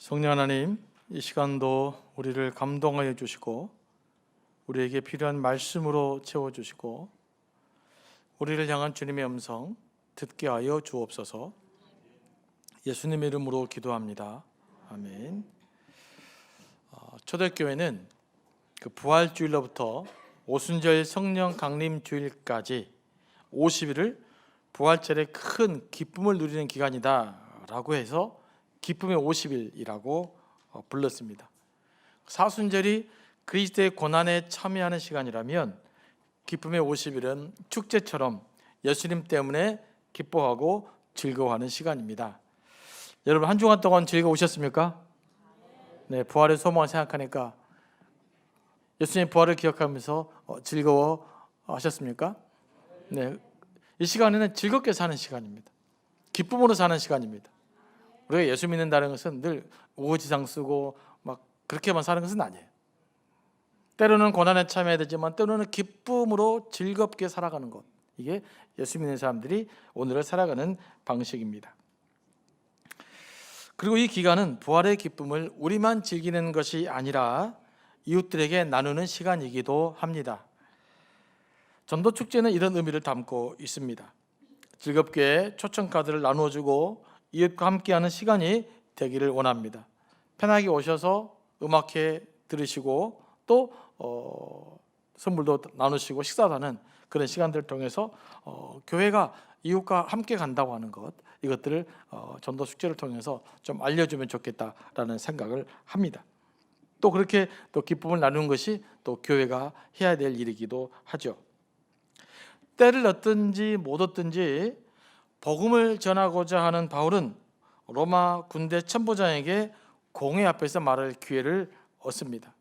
성령 하나님, 이 시간도 우리를 감동하여 주시고 우리에게 필요한 말씀으로 채워주시고 우리를 향한 주님의 음성 듣게 하여 주옵소서. 예수님의 이름으로 기도합니다. 아멘. 초대교회는 그 부활주일로부터 오순절 성령 강림 주일까지 50일을 부활절의 큰 기쁨을 누리는 기간이다 라고 해서 기쁨의 50일이라고 불렀습니다. 사순절이 그리스도의 고난에 참여하는 시간이라면 기쁨의 50일은 축제처럼 예수님 때문에 기뻐하고 즐거워하는 시간입니다. 여러분, 한 주간 동안 즐거우셨습니까? 네, 부활의 소망을 생각하니까 예수님의 부활을 기억하면서 즐거워하셨습니까? 네, 이 시간에는 즐겁게 사는 시간입니다. 기쁨으로 사는 시간입니다. 우리가 예수 믿는다는 것은 늘 우거지상 쓰고 막 그렇게만 사는 것은 아니에요. 때로는 고난에 참여해야 되지만 때로는 기쁨으로 즐겁게 살아가는 것, 이게 예수 믿는 사람들이 오늘을 살아가는 방식입니다. 그리고 이 기간은 부활의 기쁨을 우리만 즐기는 것이 아니라 이웃들에게 나누는 시간이기도 합니다. 전도축제는 이런 의미를 담고 있습니다. 즐겁게 초청카드를 나누어주고 이웃과 함께하는 시간이 되기를 원합니다. 편하게 오셔서 음악회 들으시고 또 선물도 나누시고 식사도 하는 그런 시간들을 통해서 교회가 이웃과 함께 간다고 하는 것, 이것들을 전도축제를 통해서 좀 알려주면 좋겠다라는 생각을 합니다. 또 그렇게 또 기쁨을 나누는 것이 또 교회가 해야 될 일이기도 하죠. 때를 얻든지 못 얻든지 복음을 전하고자 하는 바울은 로마 군대 천부장에게 공회 앞에서 말할 기회를 얻습니다.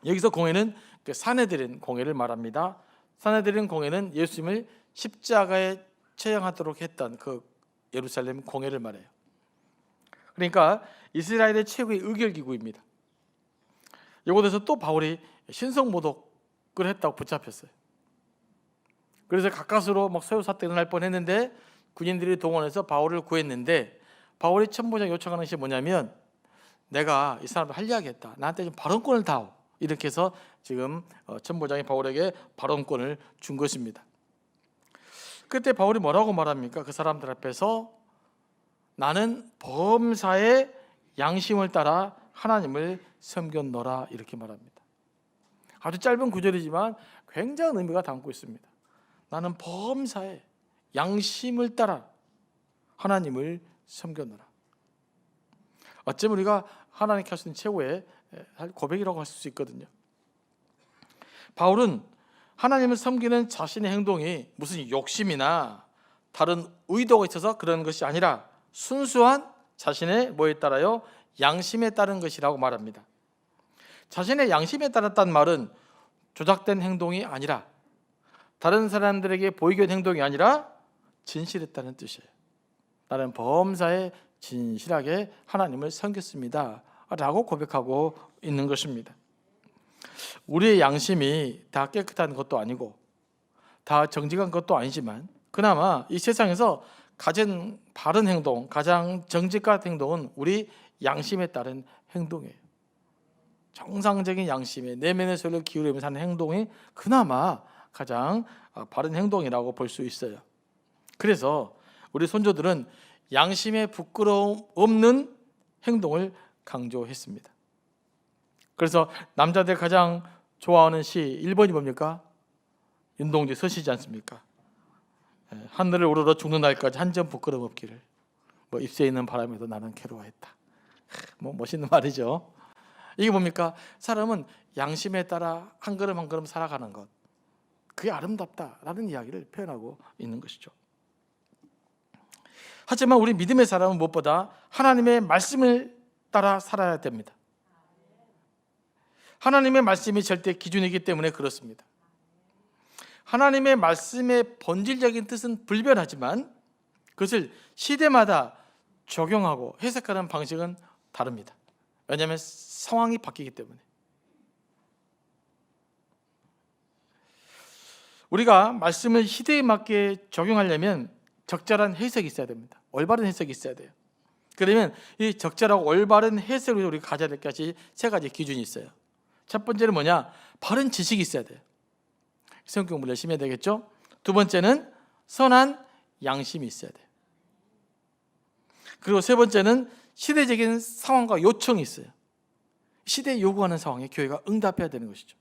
여기서 공회는 산헤드린 공회를 말합니다. 산헤드린 공회는 예수님을 십자가에 처형하도록 했던 그 예루살렘 공회를 말해요. 그러니까 이스라엘의 최고의 의결기구입니다. 이곳에서 또 바울이 신성모독을 했다고 붙잡혔어요. 그래서 가까스로 막 소요사태 일어날 뻔했는데 군인들이 동원해서 바울을 구했는데, 바울이 천부장이 요청하는 것이 뭐냐면 내가 이 사람을 할례하겠다, 나한테 좀 발언권을 다오, 이렇게 해서 지금 천부장이 바울에게 발언권을 준 것입니다. 그때 바울이 뭐라고 말합니까? 그 사람들 앞에서 나는 범사의 양심을 따라 하나님을 섬겼노라, 이렇게 말합니다. 아주 짧은 구절이지만 굉장한 의미가 담고 있습니다. 나는 범사의 양심을 따라 하나님을 섬겼노라. 어쩌면 우리가 하나님께 할 수 있는 최고의 고백이라고 할 수 있거든요. 바울은 하나님을 섬기는 자신의 행동이 무슨 욕심이나 다른 의도가 있어서 그런 것이 아니라 순수한 자신의 뭐에 따라요? 양심에 따른 것이라고 말합니다. 자신의 양심에 따랐다는 말은 조작된 행동이 아니라, 다른 사람들에게 보이게 된 행동이 아니라 진실했다는 뜻이에요. 나는 범사에 진실하게 하나님을 섬겼습니다 라고 고백하고 있는 것입니다. 우리의 양심이 다 깨끗한 것도 아니고 다 정직한 것도 아니지만 그나마 이 세상에서 가장 바른 행동, 가장 정직한 행동은 우리 양심에 따른 행동이에요. 정상적인 양심에 내면의 소리를 기울이면서 하는 행동이 그나마 가장 바른 행동이라고 볼 수 있어요. 그래서 우리 선조들은 양심에 부끄러움 없는 행동을 강조했습니다. 그래서 남자들 가장 좋아하는 시 1번이 뭡니까? 윤동주 서시지 않습니까? 하늘을 우러러 죽는 날까지 한 점 부끄럼 없기를, 잎새 있는 바람에도 나는 괴로워했다. 멋있는 말이죠. 이게 뭡니까? 사람은 양심에 따라 한 걸음 한 걸음 살아가는 것, 그게 아름답다라는 이야기를 표현하고 있는 것이죠. 하지만 우리 믿음의 사람은 무엇보다 하나님의 말씀을 따라 살아야 됩니다. 하나님의 말씀이 절대 기준이기 때문에 그렇습니다. 하나님의 말씀의 본질적인 뜻은 불변하지만 그것을 시대마다 적용하고 해석하는 방식은 다릅니다. 왜냐하면 상황이 바뀌기 때문에. 우리가 말씀을 시대에 맞게 적용하려면 적절한 해석이 있어야 됩니다. 올바른 해석이 있어야 돼요. 그러면 이 적절하고 올바른 해석을 위해서 우리가 가져야 될 것이 세 가지 기준이 있어요. 첫 번째는 뭐냐? 바른 지식이 있어야 돼요. 성경 공부를 열심히 해야 되겠죠. 두 번째는 선한 양심이 있어야 돼요. 그리고 세 번째는 시대적인 상황과 요청이 있어요. 시대에 요구하는 상황에 교회가 응답해야 되는 것이죠.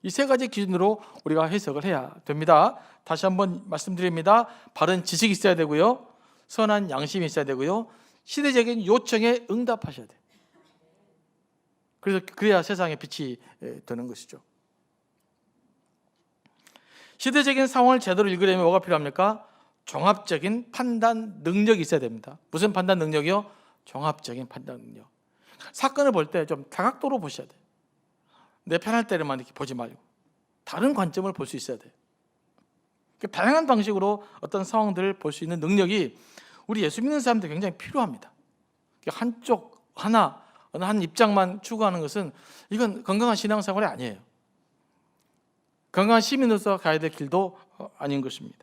이 세 가지 기준으로 우리가 해석을 해야 됩니다. 다시 한번 말씀드립니다. 바른 지식이 있어야 되고요, 선한 양심이 있어야 되고요, 시대적인 요청에 응답하셔야 돼요. 그래야 세상에 빛이 되는 것이죠. 시대적인 상황을 제대로 읽으려면 뭐가 필요합니까? 종합적인 판단 능력이 있어야 됩니다. 무슨 판단 능력이요? 종합적인 판단 능력. 사건을 볼 때 좀 다각도로 보셔야 돼요. 내 편할 때만 이렇게 보지 말고 다른 관점을 볼 수 있어야 돼요. 다양한 방식으로 어떤 상황들을 볼 수 있는 능력이 우리 예수 믿는 사람들 굉장히 필요합니다. 한쪽 하나 어느 한 입장만 추구하는 것은 이건 건강한 신앙생활이 아니에요. 건강한 시민으로서 가야 될 길도 아닌 것입니다.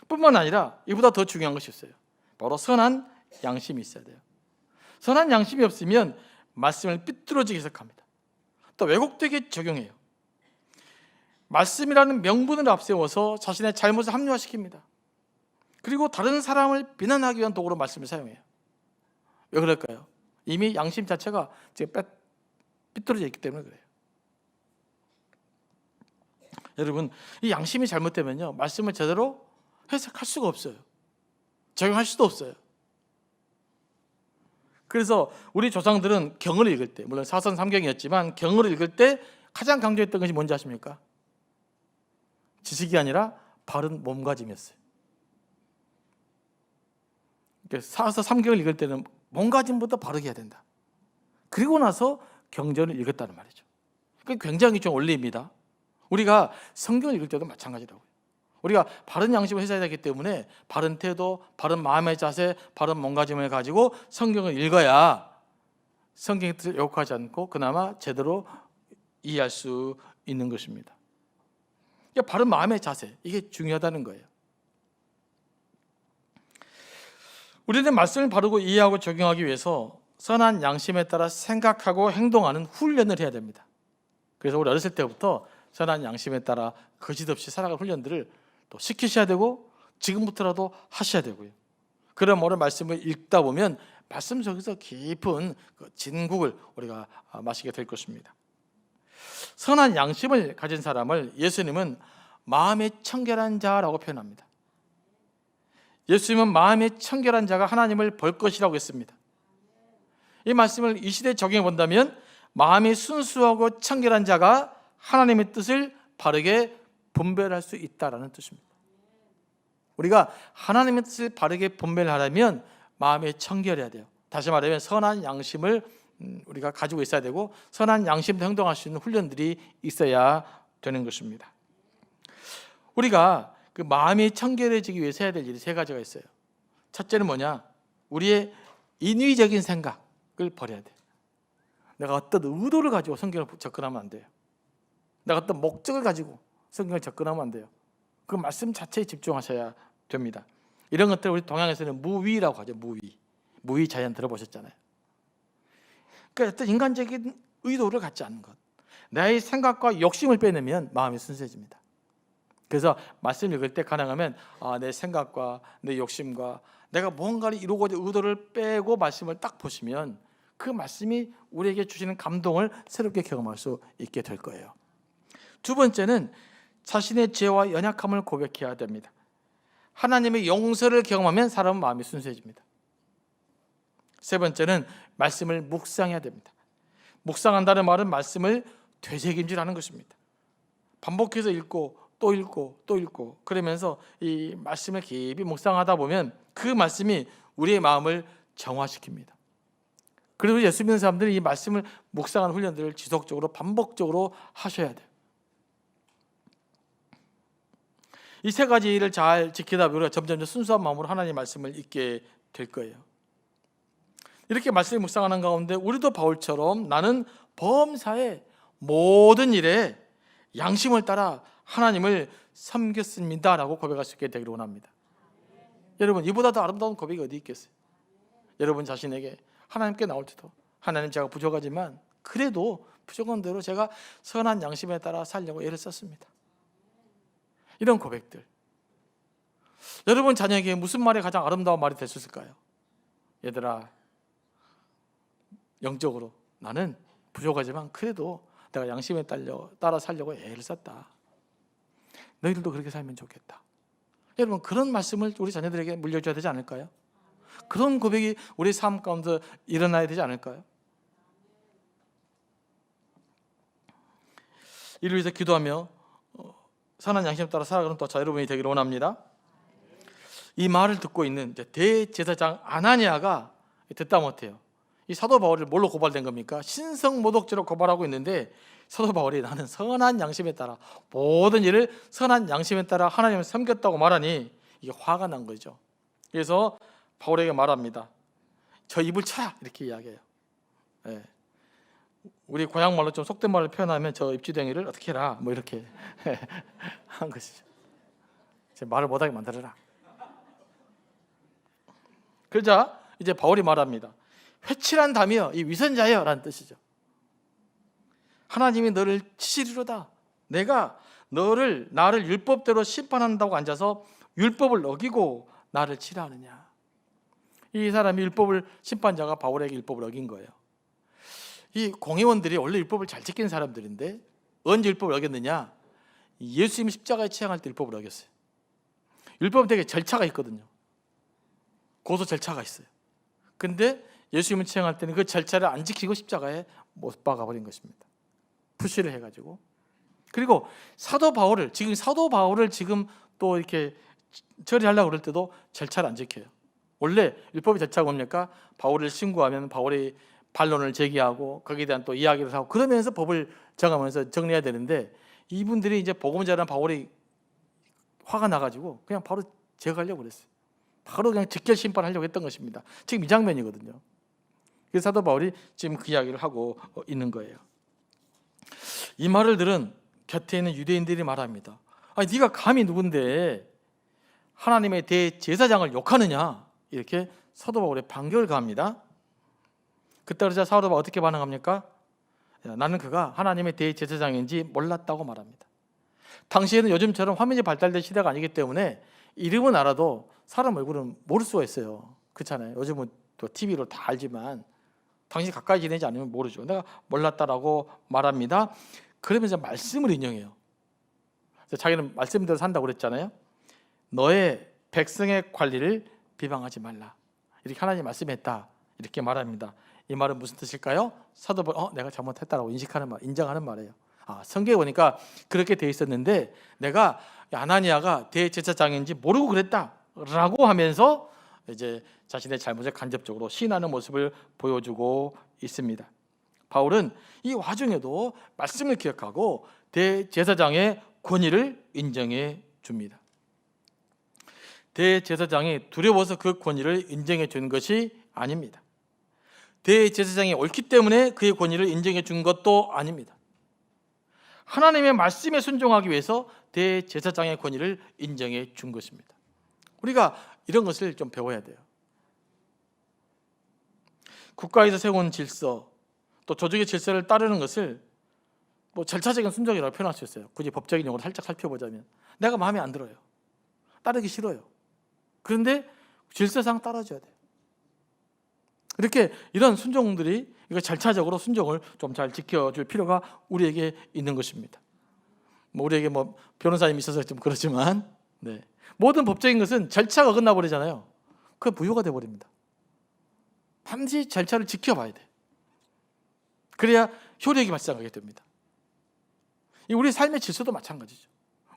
뿐만 아니라 이보다 더 중요한 것이 있어요. 바로 선한 양심이 있어야 돼요. 선한 양심이 없으면 말씀을 삐뚤어지게 해석합니다. 또 왜곡되게 적용해요. 말씀이라는 명분을 앞세워서 자신의 잘못을 합리화시킵니다. 그리고 다른 사람을 비난하기 위한 도구로 말씀을 사용해요. 왜 그럴까요? 이미 양심 자체가 지금 삐뚤어져 있기 때문에 그래요. 여러분, 이 양심이 잘못되면요, 말씀을 제대로 해석할 수가 없어요. 적용할 수도 없어요. 그래서 우리 조상들은 경을 읽을 때, 물론 사선 삼경이었지만 경을 읽을 때 가장 강조했던 것이 뭔지 아십니까? 지식이 아니라 바른 몸가짐이었어요. 사서 삼경을 읽을 때는 몸가짐부터 바르게 해야 된다. 그리고 나서 경전을 읽었다는 말이죠. 그게 굉장히 좀 원리입니다. 우리가 성경을 읽을 때도 마찬가지라고요. 우리가 바른 양심을 해야 되기 때문에 바른 태도, 바른 마음의 자세, 바른 몸가짐을 가지고 성경을 읽어야 성경의 뜻을 왜곡하지 않고 그나마 제대로 이해할 수 있는 것입니다. 그러니까 바른 마음의 자세, 이게 중요하다는 거예요. 우리는 말씀을 바르고 이해하고 적용하기 위해서 선한 양심에 따라 생각하고 행동하는 훈련을 해야 됩니다. 그래서 우리 어렸을 때부터 선한 양심에 따라 거짓없이 살아갈 훈련들을 또 시키셔야 되고 지금부터라도 하셔야 되고요. 그런 오늘 말씀을 읽다 보면 말씀 속에서 깊은 진국을 우리가 마시게 될 것입니다. 선한 양심을 가진 사람을 예수님은 마음에 청결한 자라고 표현합니다. 예수님은 마음에 청결한 자가 하나님을 볼 것이라고 했습니다. 이 말씀을 이 시대에 적용해 본다면 마음이 순수하고 청결한 자가 하나님의 뜻을 바르게 분별할 수 있다라는 뜻입니다. 우리가 하나님의 뜻을 바르게 분별하려면 마음이 청결해야 돼요. 다시 말하면 선한 양심을 우리가 가지고 있어야 되고 선한 양심으로 행동할 수 있는 훈련들이 있어야 되는 것입니다. 우리가 그 마음이 청결해지기 위해서 해야 될 일이 세 가지가 있어요. 첫째는 뭐냐? 우리의 인위적인 생각을 버려야 돼요. 내가 어떤 의도를 가지고 성경을 접근하면 안 돼요. 내가 어떤 목적을 가지고 성경을 접근하면 안 돼요. 그 말씀 자체에 집중하셔야 됩니다. 이런 것들을 우리 동양에서는 무위라고 하죠. 무위 자연 들어보셨잖아요. 그러니까 어떤 인간적인 의도를 갖지 않는 것, 나의 생각과 욕심을 빼내면 마음이 순수해집니다. 그래서 말씀 읽을 때 가능하면 내 생각과 내 욕심과 내가 뭔가를 이루고자 의도를 빼고 말씀을 딱 보시면 그 말씀이 우리에게 주시는 감동을 새롭게 경험할 수 있게 될 거예요. 두 번째는 자신의 죄와 연약함을 고백해야 됩니다. 하나님의 용서를 경험하면 사람은 마음이 순수해집니다. 세 번째는 말씀을 묵상해야 됩니다. 묵상한다는 말은 말씀을 되새김질하는 것입니다. 반복해서 읽고 또 읽고 또 읽고 그러면서 이 말씀을 깊이 묵상하다 보면 그 말씀이 우리의 마음을 정화시킵니다. 그리고 예수 믿는 사람들은 이 말씀을 묵상하는 훈련들을 지속적으로 반복적으로 하셔야 돼요. 이 세 가지를 잘 지키다 보면 우리가 점점 순수한 마음으로 하나님의 말씀을 읽게 될 거예요. 이렇게 말씀을 묵상하는 가운데 우리도 바울처럼 나는 범사의 모든 일에 양심을 따라 하나님을 섬겼습니다라고 고백할 수 있게 되기를 원합니다. 여러분, 이보다 더 아름다운 고백이 어디 있겠어요? 여러분 자신에게 하나님께 나올 때도 하나님 제가 부족하지만 그래도 부족한 대로 제가 선한 양심에 따라 살려고 애를 썼습니다. 이런 고백들. 여러분 자녀에게 무슨 말이 가장 아름다운 말이 될 수 있을까요? 얘들아, 영적으로 나는 부족하지만 그래도 내가 양심에 따라 살려고 애를 썼다. 너희들도 그렇게 살면 좋겠다. 여러분 그런 말씀을 우리 자녀들에게 물려줘야 되지 않을까요? 그런 고백이 우리 삶 가운데 일어나야 되지 않을까요? 이를 위해서 기도하며 선한 양심에 따라 살아가는 또 자 여러분이 되기를 원합니다. 이 말을 듣고 있는 대제사장 아나니아가 듣다 못해요. 이 사도 바울을 뭘로 고발된 겁니까? 신성모독죄로 고발하고 있는데 사도 바울이 나는 선한 양심에 따라 모든 일을 선한 양심에 따라 하나님을 섬겼다고 말하니 이게 화가 난 거죠. 그래서 바울에게 말합니다. 저 입을 쳐라 이렇게 이야기해요. 네. 우리 고향 말로 좀 속된 말로 표현하면 저 입지댕이를 어떻게 해라 뭐 이렇게 한 것이죠. 말을 못하게 만들어라. 그러자 이제 바울이 말합니다. 회칠한 담이여 이 위선자여 라는 뜻이죠. 하나님이 너를 치시리로다. 내가 나를 율법대로 심판한다고 앉아서 율법을 어기고 나를 치라 하느냐. 이 사람이 율법을 심판자가 바울에게 율법을 어긴 거예요. 이 공회원들이 원래 율법을 잘 지키는 사람들인데 언제 율법을 어겼느냐? 예수님이 십자가에 취항할 때 율법을 어겼어요. 율법은 되게 절차가 있거든요. 고소 절차가 있어요. 근데 예수님을 취항할 때는 그 절차를 안 지키고 십자가에 못 박아버린 것입니다. 푸시를 해가지고. 그리고 사도 바울을 지금 또 이렇게 처리하려고 그럴 때도 절차를 안 지켜요. 원래 율법의 절차가 뭡니까? 바울을 신고하면 바울이 반론을 제기하고 거기에 대한 또 이야기를 하고 그러면서 법을 정하면서 정리해야 되는데 이분들이 이제 복음 전하는 바울이 화가 나가지고 그냥 바로 제거하려고 그랬어요. 바로 그냥 직결 심판하려고 했던 것입니다. 지금 이 장면이거든요. 그래서 사도 바울이 지금 그 이야기를 하고 있는 거예요. 이 말을 들은 곁에 있는 유대인들이 말합니다. 아니 네가 감히 누군데 하나님의 대제사장을 욕하느냐 이렇게 사도 바울의 반격을 가합니다. 그때 그러자 사도 바울 어떻게 반응합니까? 나는 그가 하나님의 대제사장인지 몰랐다고 말합니다. 당시에는 요즘처럼 화면이 발달된 시대가 아니기 때문에 이름은 알아도 사람 얼굴은 모를 수가 있어요. 그렇잖아요. 요즘은 또 TV로 다 알지만 당시 가까이 지내지 않으면 모르죠. 내가 몰랐다라고 말합니다. 그러면서 말씀을 인용해요. 자기는 말씀대로 산다고 그랬잖아요. 너의 백성의 관리를 비방하지 말라. 이렇게 하나님이 말씀했다. 이렇게 말합니다. 이 말은 무슨 뜻일까요? 사도 바울 내가 잘못했다라고 인정하는 말이에요. 성경에 보니까 그렇게 돼 있었는데 내가 아나니아가 대제사장인지 모르고 그랬다라고 하면서 이제 자신의 잘못을 간접적으로 시인하는 모습을 보여주고 있습니다. 바울은 이 와중에도 말씀을 기억하고 대제사장의 권위를 인정해 줍니다. 대제사장이 두려워서 그 권위를 인정해 준 것이 아닙니다. 대제사장이 옳기 때문에 그의 권위를 인정해 준 것도 아닙니다. 하나님의 말씀에 순종하기 위해서 대제사장의 권위를 인정해 준 것입니다. 우리가 이런 것을 좀 배워야 돼요. 국가에서 세운 질서, 또 조직의 질서를 따르는 것을 절차적인 순종이라고 표현할 수 있어요. 굳이 법적인 용어를 살짝 살펴보자면 내가 마음에 안 들어요. 따르기 싫어요. 그런데 질서상 따라줘야 돼요. 이렇게 이런 순종들이 이거 절차적으로 순종을 좀 잘 지켜줄 필요가 우리에게 있는 것입니다. 우리에게 변호사님이 있어서 좀 그렇지만 모든 법적인 것은 절차가 어긋나 버리잖아요. 그게 무효가 돼 버립니다. 반드시 절차를 지켜봐야 돼. 그래야 효력이 발생하게 됩니다. 우리 삶의 질서도 마찬가지죠.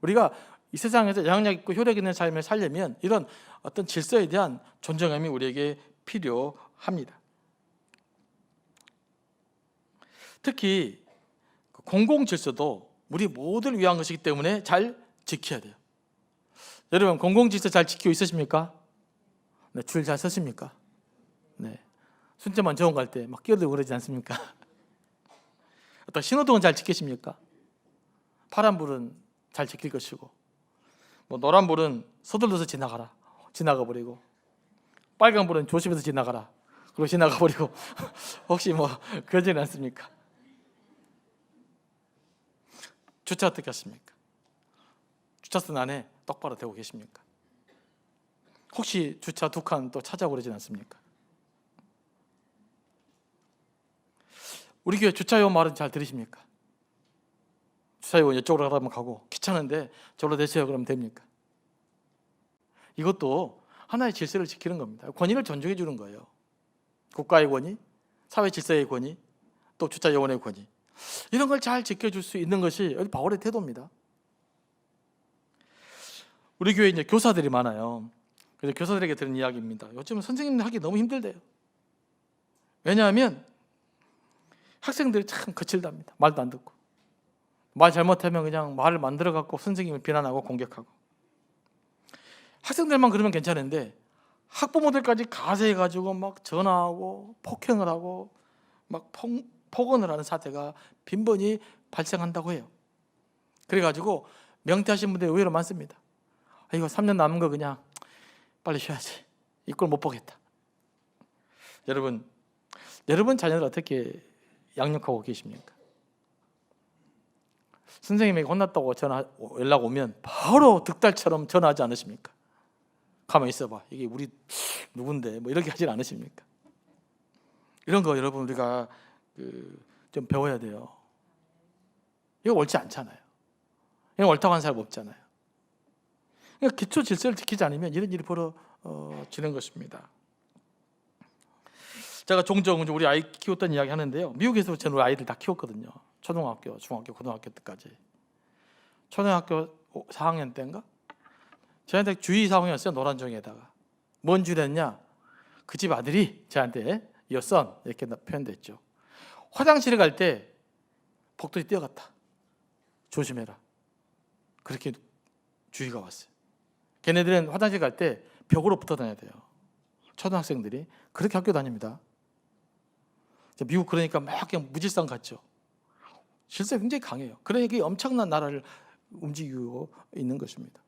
우리가 이 세상에서 영향력 있고 효력 있는 삶을 살려면 이런 어떤 질서에 대한 존중함이 우리에게 필요합니다. 특히 공공 질서도 우리 모두를 위한 것이기 때문에 잘 지켜야 돼요. 여러분 공공 질서 잘 지키고 있으십니까? 줄 잘 서십니까? 순찰만 정원 갈 때 막 끼어들고 그러지 않습니까? 어떤 신호등은 잘 지키십니까? 파란불은 잘 지킬 것이고 노란불은 서둘러서 지나가 버리고 빨간불은 조심해서 지나가라. 그러고 지나가 버리고 혹시 뭐 그러지는 않습니까? 주차 어떻게 하십니까? 주차선 안에 똑바로 대고 계십니까? 혹시 주차 2칸 또 찾아오고 그러진 않습니까? 우리 교회 주차요원 말은 잘 들으십니까? 주차요원 이쪽으로 가라면 가고 귀찮은데 저로 대세요 그러면 됩니까? 이것도 하나의 질서를 지키는 겁니다. 권위를 존중해 주는 거예요. 국가의 권위, 사회 질서의 권위, 또 주차요원의 권위, 이런 걸 잘 지켜줄 수 있는 것이 바울의 태도입니다. 우리 교회에 이제 교사들이 많아요. 그래서 교사들에게 들은 이야기입니다. 요즘은 선생님 하기 너무 힘들대요. 왜냐하면 학생들이 참 거칠답니다. 말도 안 듣고, 말 잘못하면 그냥 말을 만들어 갖고 선생님을 비난하고 공격하고. 학생들만 그러면 괜찮은데 학부모들까지 가세해 가지고 막 전화하고 폭행을 하고 막 폭언을 하는 사태가 빈번히 발생한다고 해요. 그래가지고 명퇴하신 분들이 의외로 많습니다. 이거 3년 남은 거 그냥 빨리 쉬어야지, 이 꼴 못 보겠다. 여러분 자녀들 어떻게 양육하고 계십니까? 선생님에게 혼났다고 연락 오면 바로 득달처럼 전화하지 않으십니까? 가만히 있어봐, 이게 우리 누군데 뭐 이렇게 하진 않으십니까? 이런 거 여러분 우리가 좀 배워야 돼요. 이거 옳지 않잖아요. 이거 옳다고 하는 사람 없잖아요. 그러니까 기초 질서를 지키지 않으면 이런 일이 벌어지는 것입니다. 제가 종종 우리 아이 키웠던 이야기 하는데요. 미국에서 저는 우리 아이들 다 키웠거든요. 초등학교, 중학교, 고등학교 때까지. 초등학교 4학년 때인가? 저한테 주의 사항이었어요. 노란 종이에다가. 뭔 주의였냐? 그 집 아들이 저한테 your son 이렇게 표현됐죠. 화장실에 갈 때 복도에 뛰어갔다, 조심해라, 그렇게 주의가 왔어요. 걔네들은 화장실 갈 때 벽으로 붙어 다녀야 돼요. 초등학생들이 그렇게 학교 다닙니다. 미국 그러니까 막 그냥 무질서 같죠. 실제 굉장히 강해요. 그러니까 엄청난 나라를 움직이고 있는 것입니다.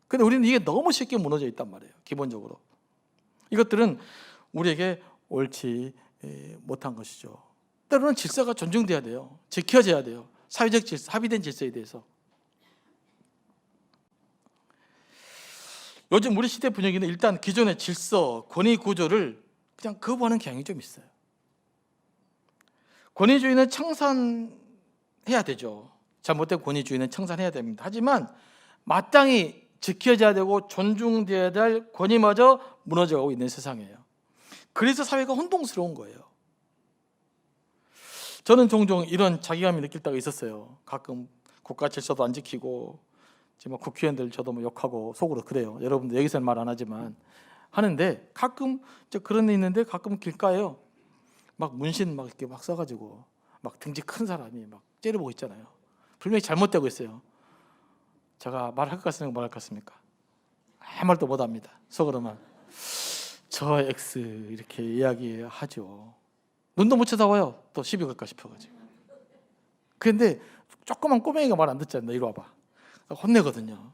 근데 우리는 이게 너무 쉽게 무너져 있단 말이에요. 기본적으로 이것들은 우리에게 옳지 못한 것이죠. 때로는 질서가 존중돼야 돼요. 지켜져야 돼요. 사회적 질서, 합의된 질서에 대해서. 요즘 우리 시대 분위기는 일단 기존의 질서, 권위 구조를 그냥 거부하는 경향이 좀 있어요. 권위주의는 청산해야 되죠. 잘못된 권위주의는 청산해야 됩니다. 하지만 마땅히 지켜져야 되고 존중돼야 될 권위마저 무너져가고 있는 세상이에요. 그래서 사회가 혼동스러운 거예요. 저는 종종 이런 자괴감이 느낄 때가 있었어요. 가끔 국가 질서도 안 지키고 지금 국회의원들 저도 뭐 욕하고 속으로 그래요. 여러분들 여기서는 말 안 하지만 하는데 가끔 그런 데 있는데 가끔 길가에요. 막 문신 막 이렇게 막 써가지고 막 등치 큰 사람이 막 째려보고 있잖아요. 분명히 잘못되고 있어요. 제가 말할 것 같습니까? 말할 것 같습니까? 아무 말도 못합니다. 속으로만 저 X 이렇게 이야기하죠. 눈도 못 쳐다봐요. 또 시비 걸까 싶어가지고. 그런데 조그만 꼬맹이가 말 안 듣잖아요. 이리 와봐. 혼내거든요.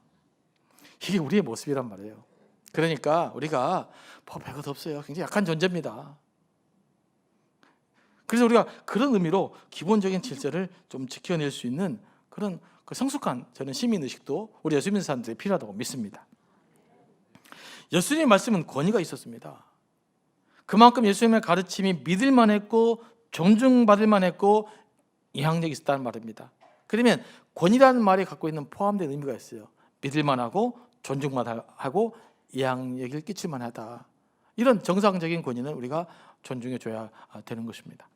이게 우리의 모습이란 말이에요. 그러니까 우리가 별것 없어요. 굉장히 약한 존재입니다. 그래서 우리가 그런 의미로 기본적인 질서를 좀 지켜낼 수 있는 그런 성숙한 저는 시민의식도 우리 예수 믿는 사람들이 필요하다고 믿습니다. 예수님의 말씀은 권위가 있었습니다. 그만큼 예수님의 가르침이 믿을만했고 존중받을만했고 영향력이 있었다는 말입니다. 그러면 권위라는 말이 갖고 있는 포함된 의미가 있어요. 믿을만하고 존중만하고 영향력을 끼칠만하다. 이런 정상적인 권위는 우리가 존중해 줘야 되는 것입니다.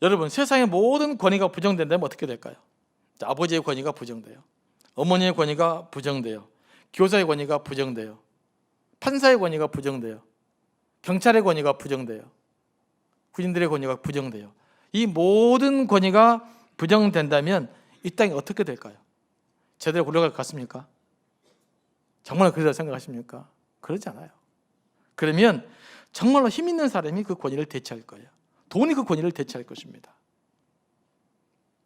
여러분, 세상의 모든 권위가 부정된다면 어떻게 될까요? 아버지의 권위가 부정돼요. 어머니의 권위가 부정돼요. 교사의 권위가 부정돼요. 판사의 권위가 부정돼요. 경찰의 권위가 부정돼요. 군인들의 권위가 부정돼요. 이 모든 권위가 부정된다면 이 땅이 어떻게 될까요? 제대로 굴러갈 것 같습니까? 정말 그러다 생각하십니까? 그러지 않아요. 그러면 정말로 힘 있는 사람이 그 권위를 대체할 거예요. 돈이 그 권위를 대체할 것입니다.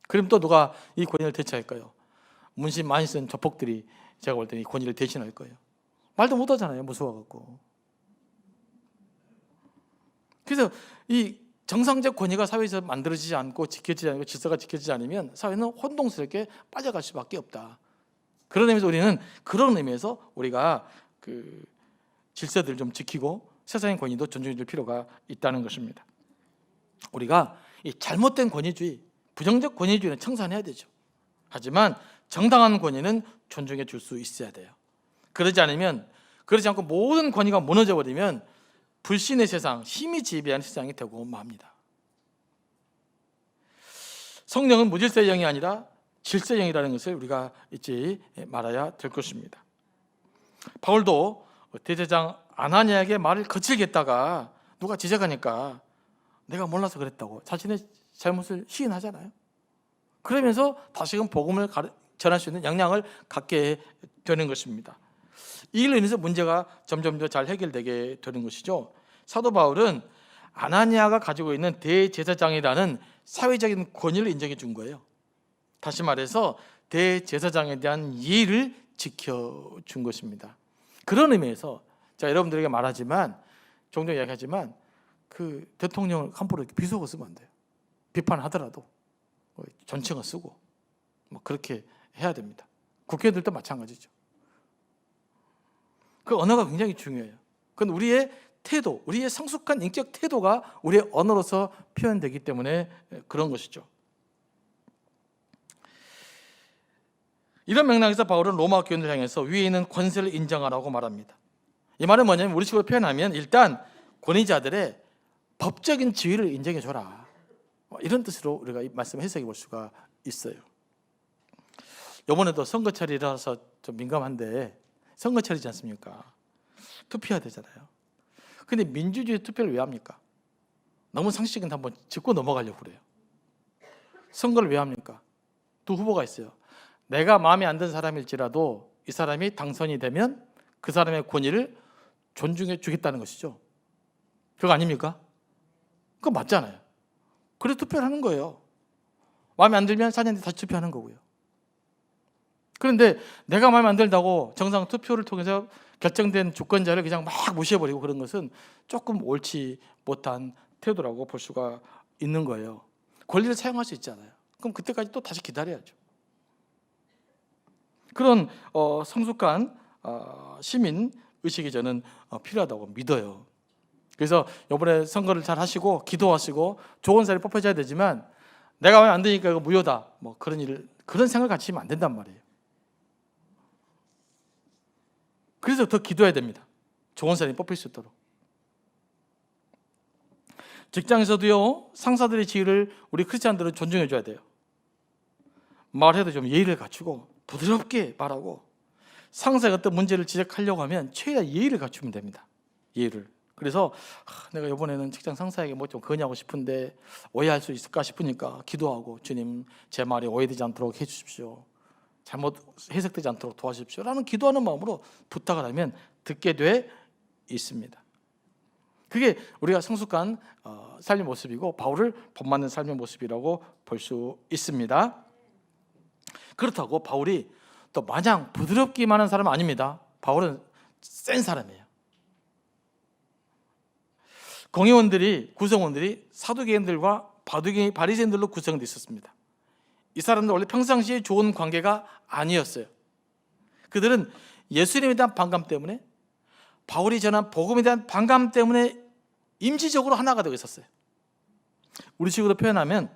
그럼 또 누가 이 권위를 대체할까요? 문신 많이 쓴 조폭들이 제가 볼 때 이 권위를 대신할 거예요. 말도 못하잖아요. 무서워갖고. 그래서 이 정상적 권위가 사회에서 만들어지지 않고 지켜지지 않고 질서가 지켜지지 않으면 사회는 혼동스럽게 빠져갈 수밖에 없다. 그런 의미에서 우리는 그런 의미에서 우리가 그 질서들을 좀 지키고 세상의 권위도 존중해줄 필요가 있다는 것입니다. 우리가 이 잘못된 권위주의, 부정적 권위주의는 청산해야 되죠. 하지만 정당한 권위는 존중해 줄 수 있어야 돼요. 그러지 않고 모든 권위가 무너져 버리면 불신의 세상, 힘이 지배하는 세상이 되고 맙니다. 성령은 무질서의 영이 아니라 질서의 영이라는 것을 우리가 잊지 말아야 될 것입니다. 바울도 대제장 아나니아에게 말을 거칠게 했다가 누가 지적하니까 내가 몰라서 그랬다고 자신의 잘못을 시인하잖아요. 그러면서 다시금 복음을 전할 수 있는 역량을 갖게 되는 것입니다. 이 일로 인해서 문제가 점점 더 잘 해결되게 되는 것이죠. 사도 바울은 아나니아가 가지고 있는 대제사장이라는 사회적인 권위를 인정해 준 거예요. 다시 말해서 대제사장에 대한 예의를 지켜준 것입니다. 그런 의미에서 제가 여러분들에게 말하지만 종종 이야기하지만 그 대통령을 함부로 비속어 쓰면 안 돼요. 비판하더라도 존칭어 쓰고 뭐 그렇게 해야 됩니다. 국회의원들도 마찬가지죠. 그 언어가 굉장히 중요해요. 그건 우리의 태도, 우리의 성숙한 인격 태도가 우리의 언어로서 표현되기 때문에 그런 것이죠. 이런 맥락에서 바울은 로마 교인을 향해서 위에 있는 권세를 인정하라고 말합니다. 이 말은 뭐냐면 우리식으로 표현하면 일단 권위자들의 법적인 지위를 인정해 줘라. 이런 뜻으로 우리가 이 말씀을 해석해 볼 수가 있어요. 이번에도 선거철이라서 좀 민감한데 선거철이지 않습니까? 투표해야 되잖아요. 근데 민주주의 투표를 왜 합니까? 너무 상식은 한번 짚고 넘어가려고 그래요. 선거를 왜 합니까? 두 후보가 있어요. 내가 마음에 안 드는 사람일지라도 이 사람이 당선이 되면 그 사람의 권위를 존중해 주겠다는 것이죠. 그거 아닙니까? 그거 맞잖아요. 그래서 투표를 하는 거예요. 마음에 안 들면 4년 뒤에 다시 투표하는 거고요. 그런데 내가 마음에 안 들다고 정상 투표를 통해서 결정된 주권자를 그냥 막 무시해버리고 그런 것은 조금 옳지 못한 태도라고 볼 수가 있는 거예요. 권리를 사용할 수 있잖아요. 그럼 그때까지 또 다시 기다려야죠. 그런 성숙한 시민 의식이 저는 필요하다고 믿어요. 그래서 이번에 선거를 잘 하시고 기도하시고 좋은 사람이 뽑혀져야 되지만 내가 마음에 안 드니까 이거 무효다 뭐 그런 생각을 가지면 안 된단 말이에요. 그래서 더 기도해야 됩니다. 좋은 사람이 뽑힐 수 있도록. 직장에서도요, 상사들의 지위를 우리 크리스찬들은 존중해 줘야 돼요. 말해도 좀 예의를 갖추고 부드럽게 말하고 상사가 어떤 문제를 지적하려고 하면 최대한 예의를 갖추면 됩니다. 예의를. 그래서 내가 이번에는 직장 상사에게 뭐 좀 건의하고 싶은데 오해할 수 있을까 싶으니까 기도하고 주님 제 말이 오해되지 않도록 해주십시오. 잘못 해석되지 않도록 도와주십시오 라는 기도하는 마음으로 부탁을 하면 듣게 돼 있습니다. 그게 우리가 성숙한 삶의 모습이고 바울을 본받는 삶의 모습이라고 볼 수 있습니다. 그렇다고 바울이 또 마냥 부드럽기만 한 사람은 아닙니다. 바울은 센 사람이에요. 구성원들이 사두개인들과 바리새인들로 구성되어 있었습니다. 이 사람들 원래 평상시에 좋은 관계가 아니었어요. 그들은 예수님에 대한 반감 때문에 바울이 전한 복음에 대한 반감 때문에 임시적으로 하나가 되어 있었어요. 우리식으로 표현하면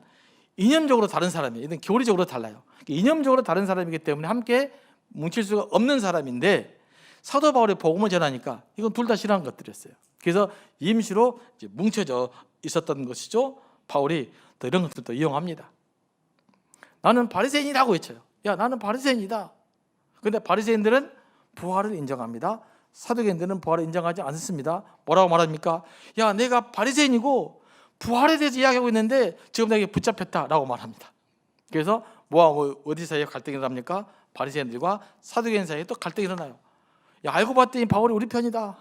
이념적으로 다른 사람이에요. 이건 교리적으로 달라요. 이념적으로 다른 사람이기 때문에 함께 뭉칠 수가 없는 사람인데 사도 바울이 복음을 전하니까 이건 둘 다 싫어하는 것들이었어요. 그래서 임시로 이제 뭉쳐져 있었던 것이죠. 바울이 또 이런 것들도 이용합니다. 나는 바리새인이라고 외쳐요. 야, 나는 바리새인이다. 그런데 바리새인들은 부활을 인정합니다. 사두개인들은 부활을 인정하지 않습니다. 뭐라고 말합니까? 야, 내가 바리새인이고 부활에 대해서 이야기하고 있는데 지금 내게 붙잡혔다라고 말합니다. 그래서 어디 사이에 갈등이 일어납니까? 바리새인들과 사두개인 사이에 또 갈등이 일어나요. 야, 알고 봤더니 바울이 우리 편이다.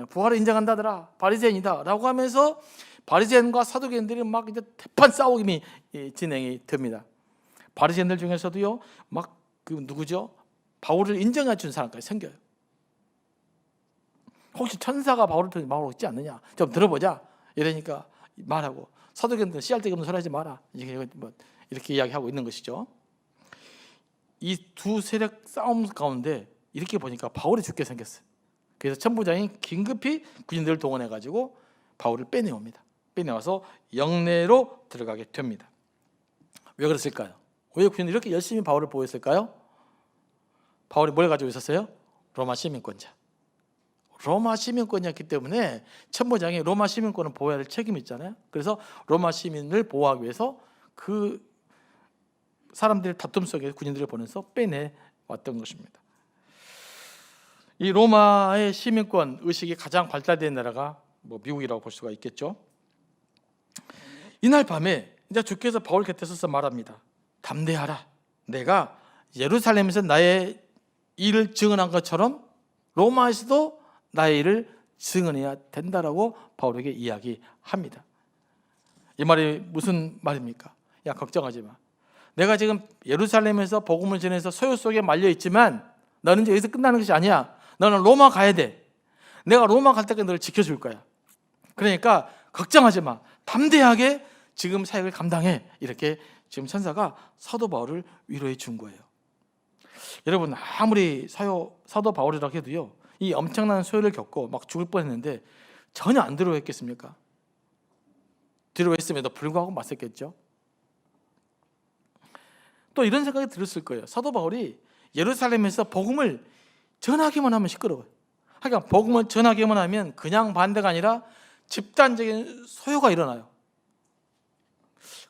부활을 인정한다더라. 바리새인이다 라고 하면서 바리새인과 사두개인들이 막 이제 대판 싸움이 진행이 됩니다. 바리새인들 중에서도요, 막 그 누구죠? 바울을 인정해 준 사람까지 생겨요. 혹시 천사가 바울을 통해 마음을 얻지 않느냐? 좀 들어보자. 이러니까 말하고 사도행전 씨알데기 없는 소리 하지 마라. 이렇게 이야기하고 있는 것이죠. 이 두 세력 싸움 가운데 이렇게 보니까 바울이 죽게 생겼어요. 그래서 천부장이 긴급히 군인들을 동원해가지고 바울을 빼내옵니다. 빼내와서 영내로 들어가게 됩니다. 왜 그랬을까요? 왜 군인들이 이렇게 열심히 바울을 보호했을까요? 바울이 뭘 가지고 있었어요? 로마 시민권자. 로마 시민권이었기 때문에 천부장이 로마 시민권을 보호해야 할 책임이 있잖아요. 그래서 로마 시민을 보호하기 위해서 그 사람들의 다툼 속에 군인들을 보내서 빼내왔던 것입니다. 이 로마의 시민권 의식이 가장 발달된 나라가 미국이라고 볼 수가 있겠죠. 이날 밤에 이제 주께서 바울 곁에 서서 말합니다. 담대하라. 내가 예루살렘에서 나의 일을 증언한 것처럼 로마에서도 나의 일을 증언해야 된다라고 바울에게 이야기합니다. 이 말이 무슨 말입니까? 야, 걱정하지 마. 내가 지금 예루살렘에서 복음을 전해서 소요 속에 말려 있지만 너는 이제 여기서 끝나는 것이 아니야. 너는 로마 가야 돼. 내가 로마 갈 때까지 너를 지켜줄 거야. 그러니까 걱정하지 마. 담대하게 지금 사역을 감당해. 이렇게 지금 천사가 사도 바울을 위로해 준 거예요. 여러분, 아무리 사도 바울이라고 해도요, 이 엄청난 소요를 겪고 막 죽을 뻔했는데 전혀 안 두려워했겠습니까? 두려워했음에도 불구하고 맞섰겠죠. 또 이런 생각이 들었을 거예요. 사도 바울이 예루살렘에서 복음을 전하기만 하면 시끄러워요. 하여간 복음을 전하기만 하면 그냥 반대가 아니라 집단적인 소요가 일어나요.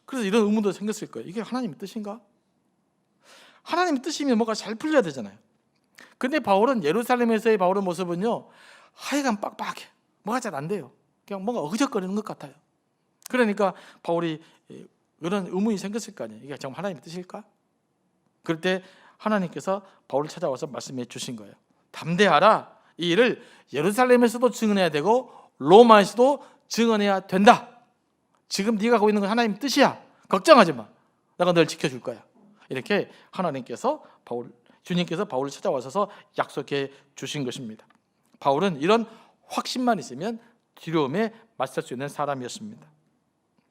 그래서 이런 의문도 생겼을 거예요. 이게 하나님의 뜻인가? 하나님의 뜻이면 뭐가 잘 풀려야 되잖아요. 근데 바울은 예루살렘에서의 바울의 모습은요, 하여간 빡빡해. 뭐가 잘 안 돼요. 그냥 뭔가 어그적거리는 것 같아요. 그러니까 바울이 이런 의문이 생겼을 거 아니에요. 이게 정말 하나님의 뜻일까? 그럴 때 하나님께서 바울을 찾아와서 말씀해 주신 거예요. 담대하라. 이 일을 예루살렘에서도 증언해야 되고 로마에서도 증언해야 된다. 지금 네가 하고 있는 건 하나님의 뜻이야. 걱정하지 마. 내가 널 지켜줄 거야. 이렇게 주님께서 바울을 찾아와서 약속해 주신 것입니다. 바울은 이런 확신만 있으면 두려움에 맞설 수 있는 사람이었습니다.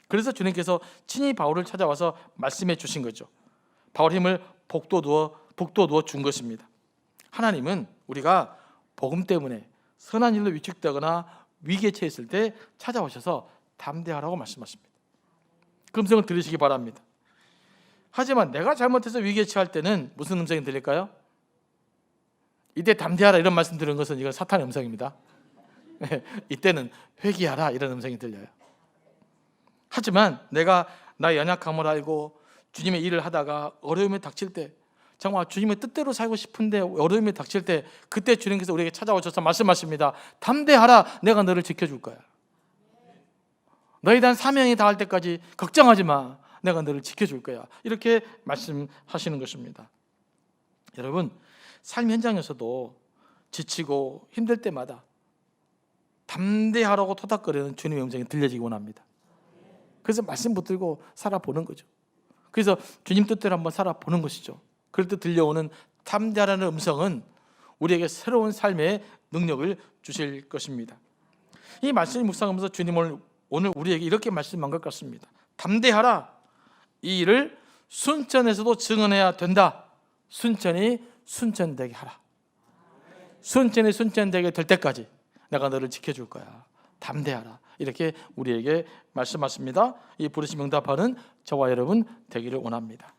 그래서 주님께서 친히 바울을 찾아와서 말씀해 주신 거죠. 바울 힘을 북돋워 준 것입니다. 하나님은 우리가 복음 때문에 선한 일로 위축되거나 위기에 처했을 때 찾아오셔서 담대하라고 말씀하십니다. 그 음성을 들으시기 바랍니다. 하지만 내가 잘못해서 위기에 처할 때는 무슨 음성이 들릴까요? 이때 담대하라 이런 말씀 들은 것은 이건 사탄의 음성입니다. 이때는 회개하라 이런 음성이 들려요. 하지만 내가 나의 연약함을 알고 주님의 일을 하다가 어려움이 닥칠 때, 정말 주님의 뜻대로 살고 싶은데 어려움이 닥칠 때, 그때 주님께서 우리에게 찾아오셔서 말씀하십니다. 담대하라. 내가 너를 지켜줄 거야. 너에 대한 사명이 닿을 때까지 걱정하지 마. 내가 너를 지켜줄 거야. 이렇게 말씀하시는 것입니다. 여러분, 삶 현장에서도 지치고 힘들 때마다 담대하라고 토닥거리는 주님의 음성이 들려지기 원합니다. 그래서 말씀 붙들고 살아보는 거죠. 그래서 주님 뜻대로 한번 살아보는 것이죠. 그럴 때 들려오는 담대하라는 음성은 우리에게 새로운 삶의 능력을 주실 것입니다. 이 말씀을 묵상하면서 주님은 오늘 우리에게 이렇게 말씀한 것 같습니다. 담대하라. 이 일을 순천에서도 증언해야 된다. 순천이 순천되게 하라. 순천이 순천되게 될 때까지 내가 너를 지켜줄 거야. 담대하라. 이렇게 우리에게 말씀하십니다. 이 부르심 응답하는 저와 여러분 되기를 원합니다.